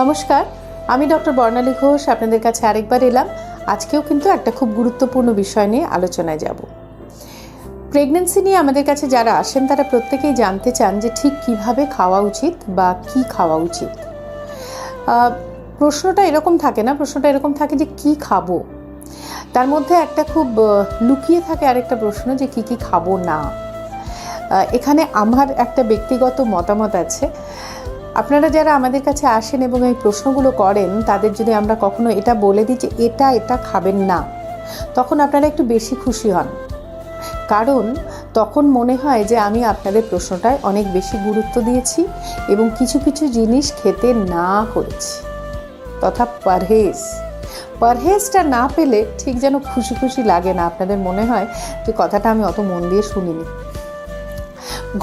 নমস্কার, আমি ডক্টর বর্ণালী ঘোষ আপনাদের কাছে আরেকবার এলাম। আজকেও কিন্তু একটা খুব গুরুত্বপূর্ণ বিষয় নিয়ে আলোচনায় যাব। প্রেগন্যান্সি নিয়ে আমাদের কাছে যারা আসেন তারা প্রত্যেকেই জানতে চান যে ঠিক কিভাবে খাওয়া উচিত বা কি খাওয়া উচিত। প্রশ্নটা এরকম থাকে যে কি খাবো। তার মধ্যে একটা খুব লুকিয়ে থাকে আরেকটা প্রশ্ন যে কি খাবো না। এখানে আমার একটা ব্যক্তিগত মতামত আছে। আপনারা যারা আমাদের কাছে আসেন এবং এই প্রশ্নগুলো করেন তাদের যদি আমরা কখনো এটা বলে দিই যে এটা খাবেন না, তখন আপনারা একটু বেশি খুশি হন, কারণ তখন মনে হয় যে আমি আপনাদের প্রশ্নটায় অনেক বেশি গুরুত্ব দিয়েছি এবং কিছু কিছু জিনিস খেতে না করেছি, তথা পারহেজটা না পেলে ঠিক যেন খুশি খুশি লাগে না। আপনাদের মনে হয় যে কথাটা আমি অত মন দিয়ে শুনিনি।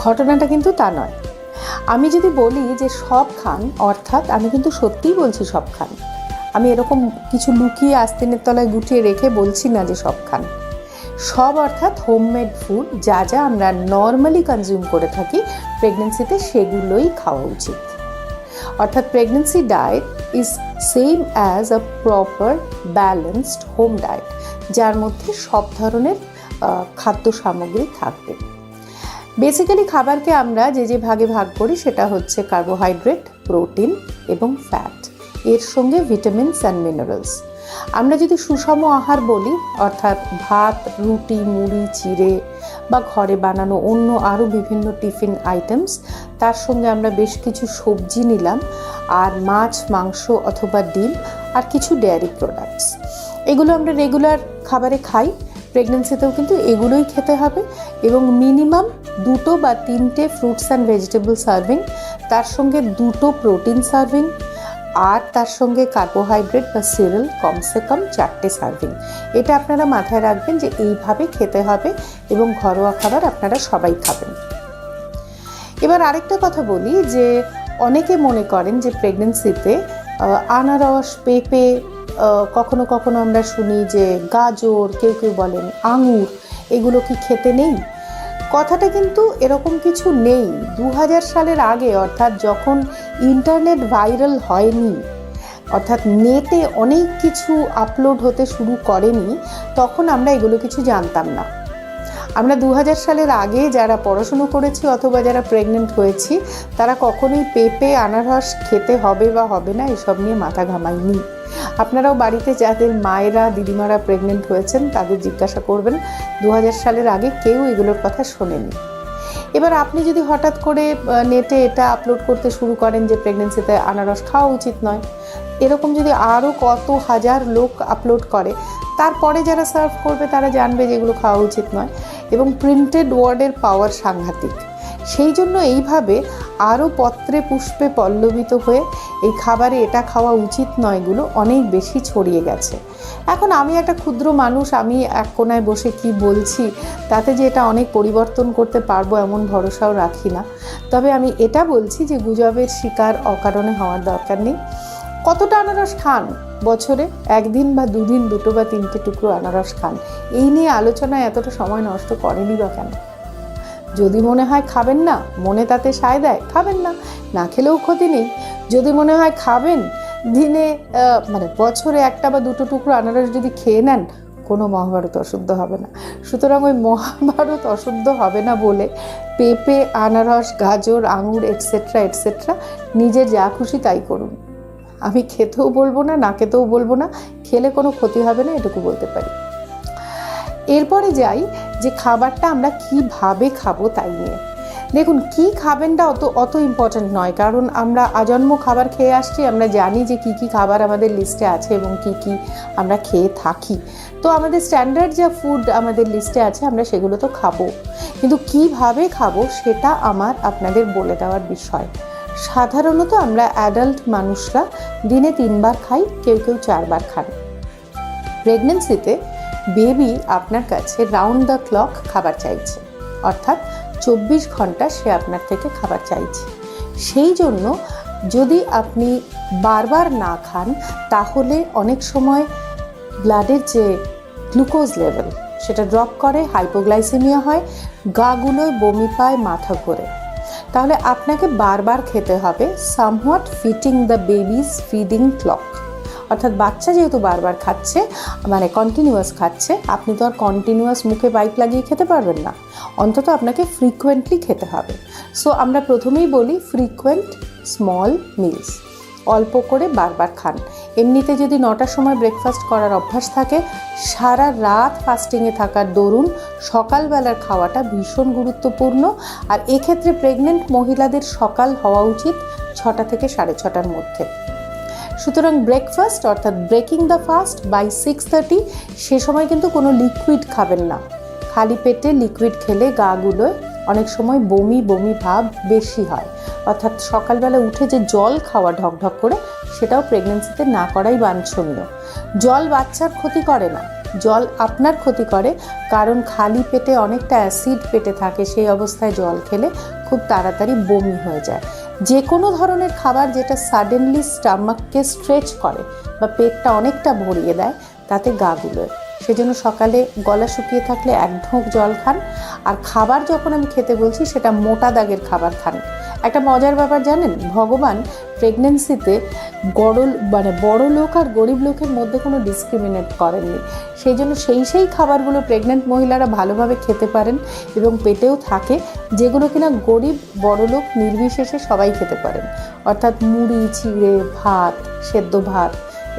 ঘটনাটা কিন্তু তা নয়। আমি যদি বলি যে সব খান, অর্থাৎ আমি কিন্তু সত্যিই বলছি সব খান। আমি এরকম কিছু লুকিয়ে আস্তিনের তলায় গুটিয়ে রেখে বলছি না যে সব খান। সব অর্থাৎ হোমমেড ফুড যা যা আমরা নর্মালি কনজিউম করে থাকি প্রেগনেন্সিতে, সেগুলোই খাওয়া উচিত। অর্থাৎ pregnancy diet is same as a proper balanced home diet, যার মধ্যে সব ধরনের খাদ্য সামগ্রী থাকবে। বেসিক্যালি খাবারকে আমরা যে ভাগে ভাগ করি সেটা হচ্ছে কার্বোহাইড্রেট, প্রোটিন এবং ফ্যাট, এর সঙ্গে ভিটামিনস অ্যান্ড মিনারেলস। আমরা যদি সুষম আহার বলি, অর্থাৎ ভাত, রুটি, মুড়ি, চিড়ে বা ঘরে বানানো অন্য আরও বিভিন্ন টিফিন আইটেমস, তার সঙ্গে আমরা বেশ কিছু সবজি নিলাম, আর মাছ, মাংস অথবা ডিম, আর কিছু ডেয়ারি প্রোডাক্টস, এগুলো আমরা রেগুলার খাবারে খাই। প্রেগনেন্সিতেও কিন্তু এগুলোই খেতে হবে এবং মিনিমাম 2 বা 3টে ফ্রুটস অ্যান্ড ভেজিটেবল সার্ভিং, তার সঙ্গে 2টো প্রোটিন সার্ভিং, আর তার সঙ্গে কার্বোহাইড্রেট বা সিরিয়াল কমসে কম 4টে সার্ভিং। এটা আপনারা মাথায় রাখবেন যে এইভাবে খেতে হবে এবং ঘরোয়া খাবার আপনারা সবাই খাবেন। এবার আরেকটা কথা বলি যে অনেকে মনে করেন যে প্রেগনেন্সিতে আনারস, পেঁপে, কখনো কখনো আমরা শুনি যে গাজর, কেউ বলেন আঙুর, এগুলো কি খেতে নেই। কথাটা কিন্তু এরকম কিছু নেই। 2000 সালের আগে, অর্থাৎ যখন ইন্টারনেট ভাইরাল হয়নি, অর্থাৎ নেটে অনেক কিছু আপলোড হতে শুরু করেনি, তখন আমরা এগুলো কিছু জানতাম না। আমরা 2000 সালের আগে যারা পড়াশুনো করেছি অথবা যারা প্রেগনেন্ট হয়েছি, তারা কখনোই পেঁপে, আনারস খেতে হবে বা হবে না এসব নিয়ে মাথা ঘামাইনি। আপনারাও বাড়িতে যাদের মায়েরা, দিদিমারা প্রেগনেন্ট হয়েছেন তাদের জিজ্ঞাসা করবেন, 2000 সালের আগে কেউ এগুলোর কথা শোনেনি। এবার আপনি যদি হঠাৎ করে নেটে এটা আপলোড করতে শুরু করেন যে প্রেগনেন্সিতে আনারস খাওয়া উচিত নয়, এরকম যদি আরও কত হাজার লোক আপলোড করে, তারপরে যারা সার্ভ করবে তারা জানবে যে এগুলো খাওয়া উচিত নয়। এবং প্রিন্টেড ওয়ার্ডের পাওয়ার সাংঘাতিক। সেই জন্য এইভাবে আরও পত্রে পুষ্পে পল্লবিত হয়ে এই খাবারে এটা খাওয়া উচিত নয় এগুলো অনেক বেশি ছড়িয়ে গেছে। এখন আমি একটা ক্ষুদ্র মানুষ, আমি এক কোনায় বসে কি বলছি তাতে যে এটা অনেক পরিবর্তন করতে পারবো এমন ভরসাও রাখি না। তবে আমি এটা বলছি যে গুজবের শিকার অকারণে হওয়ার দরকার নেই। কতটা আনারস খান বছরে? 1 দিন বা 2 দিন 2টো বা 3টে টুকরো আনারস খান। এই নিয়ে আলোচনায় এতটা সময় নষ্ট করেনি বা কেন? যদি মনে হয় খাবেন না, মনে তাতে সায় দেয়, খাবেন না, না খেলেও ক্ষতি নেই। যদি মনে হয় খাবেন, দিনে বছরে 1টা বা 2টো টুকরো আনারস যদি খেয়ে নেন, কোনো মহাভারত অশুদ্ধ হবে না। সুতরাং ওই মহাভারত অশুদ্ধ হবে না বলে পেঁপে, আনারস, গাজর, আঙুর এটসেট্রা নিজের যা খুশি তাই করুন। আমি খেতেও বলবো না, না খেতেও বলবো না, খেলে কোনো ক্ষতি হবে না এটুকু বলতে পারি। এরপরে যাই যে খাবারটা আমরা কিভাবে খাবো তাই নিয়ে। দেখুন, কি খাবেনটা অত ইম্পর্ট্যান্ট নয়, কারণ আমরা আজন্ম খাবার খেয়ে আসছি। আমরা জানি যে কি খাবার আমাদের লিস্টে আছে এবং কি আমরা খেয়ে থাকি। তো আমাদের স্ট্যান্ডার্ড যা ফুড আমাদের লিস্টে আছে আমরা সেগুলো তো খাবো, কিন্তু কিভাবে খাবো সেটা আমার আপনাদের বলে দেওয়ার বিষয়। সাধারণত আমরা অ্যাডাল্ট মানুষরা দিনে 3 বার খাই, কেউ 4 বার খান। প্রেগনেন্সিতে বেবি আপনার কাছে রাউন্ড দ্য ক্লক খাবার চাইছে, অর্থাৎ 24 ঘন্টা সে আপনার থেকে খাবার চাইছে। সেই জন্য যদি আপনি বারবার না খান, তাহলে অনেক সময় ব্লাডের যে গ্লুকোজ লেভেল সেটা ড্রপ করে, হাইপোগ্লাইসেমিয়া হয়, গাগুলোয় বমি পায়, মাথা ঘোরে। তাহলে আপনাকে বারবার খেতে হবে somewhat fitting the babies feeding clock. অর্থাৎ বাচ্চা যেহেতু বারবার খাচ্ছে, মানে কন্টিনিউয়াস খাচ্ছে, আপনি তো আর কন্টিনিউয়াস মুখে পাইপ লাগিয়ে খেতে পারবেন না, অন্তত আপনাকে ফ্রিকোয়েন্টলি খেতে হবে। সো আমরা প্রথমেই বলি ফ্রিকোয়েন্ট স্মল মিলস, অল্প করে বারবার খান। এমনিতে যদি 9টার সময় ব্রেকফাস্ট করার অভ্যাস থাকে, সারা রাত ফাস্টিংয়ে থাকার দরুন সকালবেলার খাওয়াটা ভীষণ গুরুত্বপূর্ণ। আর এক্ষেত্রে প্রেগনেন্ট মহিলাদের সকাল হওয়া উচিত 6টা থেকে 6:30টার মধ্যে। সুতরাং ব্রেকফাস্ট অর্থাৎ ব্রেকিং দ্য ফাস্ট বাই 6:30, সে সময় কিন্তু কোনো লিকুইড খাবেন না। খালি পেটে লিকুইড খেলে গাগুলোয় অনেক সময় বমি বমি ভাব বেশি হয়। অর্থাৎ সকালবেলা উঠে যে জল খাওয়া ঢকঢক করে, সেটাও প্রেগনেন্সিতে না করাই বাঞ্ছনীয়। জল বাচ্চার ক্ষতি করে না, জল আপনার ক্ষতি করে, কারণ খালি পেটে অনেকটা অ্যাসিড পেটে থাকে, সেই অবস্থায় জল খেলে খুব তাড়াতাড়ি বমি হয়ে যায়। যে কোনো ধরনের খাবার যেটা সাডেনলি স্টামাককে স্ট্রেচ করে বা পেটটা অনেকটা ভরিয়ে দেয়, তাতে গাগুলোয়। সেজন্য সকালে গলা শুকিয়ে থাকলে 1 ঢোক জল খান। আর খাবার যখন আমি খেতে বলছি, সেটা মোটা দাগের খাবার খান। একটা মজার ব্যাপার জানেন, ভগবান প্রেগনেন্সিতে বড় লোক আর গরিব লোকের মধ্যে কোনো ডিসক্রিমিনেট করেননি। সেই জন্য সেই খাবারগুলো প্রেগনেন্ট মহিলারা ভালোভাবে খেতে পারেন এবং পেটেও থাকে, যেগুলো কিনা গরিব বড় লোক নির্বিশেষে সবাই খেতে পারেন। অর্থাৎ মুড়ি, চিড়ে, ভাত, সেদ্ধ ভাত,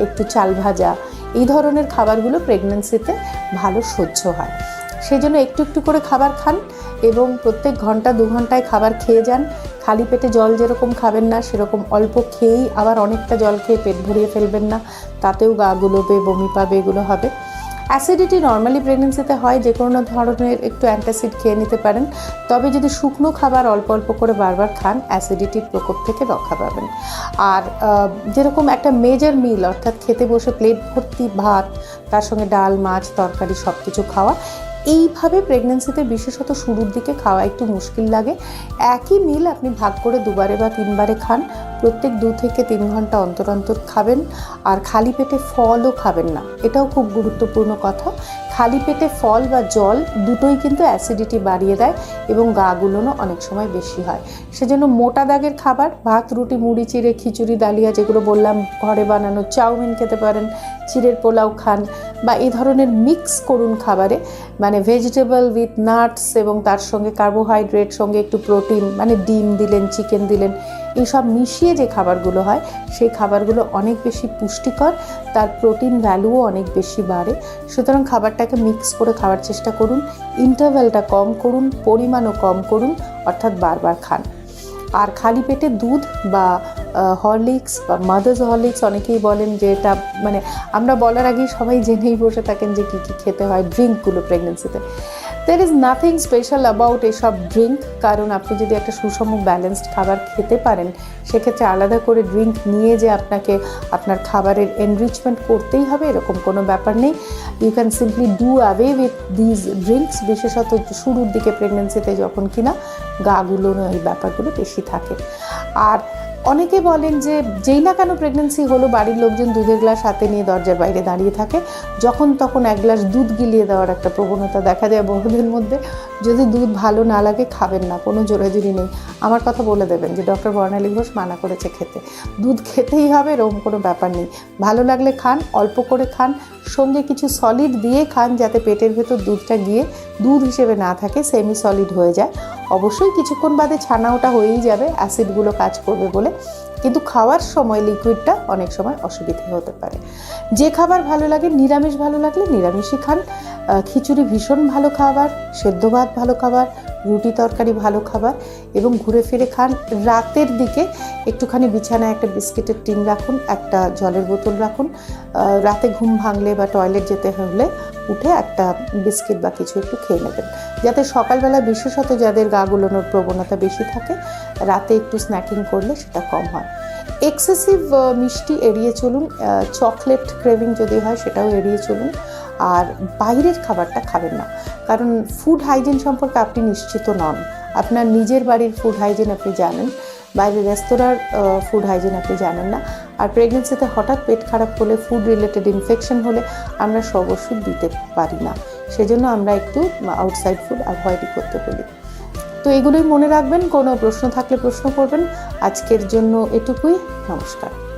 একটু চাল ভাজা, এই ধরনের খাবারগুলো প্রেগনেন্সিতে ভালো সহ্য হয়। সেই জন্য একটু একটু করে খাবার খান এবং প্রত্যেক ঘন্টা 2 ঘন্টায় খাবার খেয়ে যান। খালি পেটে জল যেরকম খাবেন না, সেরকম অল্প খেয়েই আবার অনেকটা জল খেয়ে পেট ভরিয়ে ফেলবেন না, তাতেও গা গুলোবে, বমি পাবে, এগুলো হবে। অ্যাসিডিটি নর্মালি প্রেগনেন্সিতে হয়, যে কোনো ধরনের একটু অ্যান্টাসিড খেয়ে নিতে পারেন। তবে যদি শুকনো খাবার অল্প অল্প করে বারবার খান, অ্যাসিডিটির প্রকোপ থেকে রক্ষা পাবেন। আর যেরকম একটা মেজর মিল, অর্থাৎ খেতে বসে প্লেট ভর্তি ভাত, তার সঙ্গে ডাল, মাছ, তরকারি সব কিছু খাওয়া, এইভাবে প্রেগনেন্সিতে বিশেষত শুরুর দিকে খাওয়া একটু মুশকিল লাগে। একই মিল আপনি ভাগ করে 2বারে বা 3বারে খান, প্রত্যেক 2 থেকে 3 ঘন্টা অন্তর অন্তর খাবেন। আর খালি পেটে ফলও খাবেন না, এটাও খুব গুরুত্বপূর্ণ কথা। খালি পেটে ফল বা জল দুটোই কিন্তু অ্যাসিডিটি বাড়িয়ে দেয় এবং গা গুলোনো অনেক সময় বেশি হয়। সেজন্য মোটা দাগের খাবার, ভাত, রুটি, মুড়ি, চিড়ে, খিচুড়ি, ডালিয়া, যেগুলো বললাম, ঘরে বানানো চাউমিন খেতে পারেন, চিড়ের পোলাও খান, বা এই ধরনের মিক্স করুন খাবারে, মানে ভেজিটেবল উইথ নাটস এবং তার সঙ্গে কার্বোহাইড্রেট, সঙ্গে একটু প্রোটিন, মানে ডিম দিলেন, চিকেন দিলেন, এইসব মিশিয়ে যে খাবারগুলো হয়, সেই খাবারগুলো অনেক বেশি পুষ্টিকর, তার প্রোটিন ভ্যালুও অনেক বেশি বাড়ে। সুতরাং খাবারটাকে মিক্স করে খাওয়ার চেষ্টা করুন, ইন্টারভ্যালটা কম করুন, পরিমাণও কম করুন, অর্থাৎ বারবার খান। আর খালি পেটে দুধ বা হরলিক্স বা মাদার্স হরলিক্স, অনেকেই বলেন যে এটা, মানে আমরা বলার আগেই সবাই জেনেই বসে থাকেন যে কী কী খেতে হয় ড্রিঙ্কগুলো প্রেগনেন্সিতে। There is nothing special about এসব ড্রিঙ্ক, কারণ আপনি যদি একটা সুষম ব্যালেন্সড খাবার খেতে পারেন, সেক্ষেত্রে আলাদা করে ড্রিঙ্ক নিয়ে যে আপনাকে আপনার খাবারের এনরিচমেন্ট করতেই হবে এরকম কোনো ব্যাপার নেই। You can simply do away with these drinks, বিশেষত শুরুর দিকে প্রেগনেন্সিতে যখন কিনা গাগুলোনো এই ব্যাপারগুলো বেশি থাকে। আর অনেকে বলেন যে যেই না কেন প্রেগনেন্সি হলো, বাড়ির লোকজন দুধের গ্লাস হাতে নিয়ে দরজার বাইরে দাঁড়িয়ে থাকে, যখন তখন 1 গ্লাস দুধ গিলিয়ে দেওয়ার একটা প্রবণতা দেখা যায় বহুদের মধ্যে। যদি দুধ ভালো না লাগে খাবেন না, কোনো জোরাজুরি নেই। আমার কথা বলে দেবেন যে ডক্টর বর্ণালী ঘোষ মানা করেছে খেতে, দুধ খেতেই হবে এরকম কোনো ব্যাপার নেই। ভালো লাগলে খান, অল্প করে খান, সঙ্গে কিছু সলিড দিয়ে খান, যাতে পেটের ভেতর দুধটা গিয়ে দুধ হিসেবে না থাকে, সেমি সলিড হয়ে যায়। অবশ্যই কিছুক্ষণ বাদে ছানা ওটা হয়েই যাবে, অ্যাসিডগুলো কাজ করবে বলে, কিন্তু খাওয়ার সময় লিকুইডটা অনেক সময় অসুবিধা হতে পারে। যে খাবার ভালো লাগে, নিরামিষ ভালো লাগলে নিরামিষই খান। খিচুড়ি ভীষণ ভালো খাবার, সেদ্ধ ভাত ভালো খাবার, রুটি তরকারি ভালো খাবার, এবং ঘুরে ফিরে খান। রাতের দিকে একটুখানি বিছানায় একটা বিস্কিটের টিন রাখুন, একটা জলের বোতল রাখুন। রাতে ঘুম ভাঙলে বা টয়লেট যেতে হলে উঠে একটা বিস্কিট বা কিছু একটু খেয়ে নেবেন, যাতে সকালবেলা, বিশেষত যাদের গা গুলোনোর প্রবণতা বেশি থাকে, রাতে একটু স্ন্যাকিং করলে সেটা কম হয়। এক্সেসিভ মিষ্টি এড়িয়ে চলুন, চকলেট ক্রেভিং যদি হয় সেটাও এড়িয়ে চলুন। আর বাইরের খাবারটা খাবেন না, কারণ ফুড হাইজিন সম্পর্কে আপনি নিশ্চিত নন। আপনার নিজের বাড়ির ফুড হাইজিন আপনি জানেন, বাইরের রেস্তোরাঁর ফুড হাইজিন আপনি জানেন না। আর প্রেগনেন্সিতে হঠাৎ পেট খারাপ হলে, ফুড রিলেটেড ইনফেকশন হলে আমরা সব ওষুধ দিতে পারি না, সেজন্য আমরা একটু আউটসাইড ফুড অ্যাভয়েডই করতে বলি। তো এগুলোই মনে রাখবেন, কোনো প্রশ্ন থাকলে প্রশ্ন করবেন। আজকের জন্য এটুকুই, নমস্কার।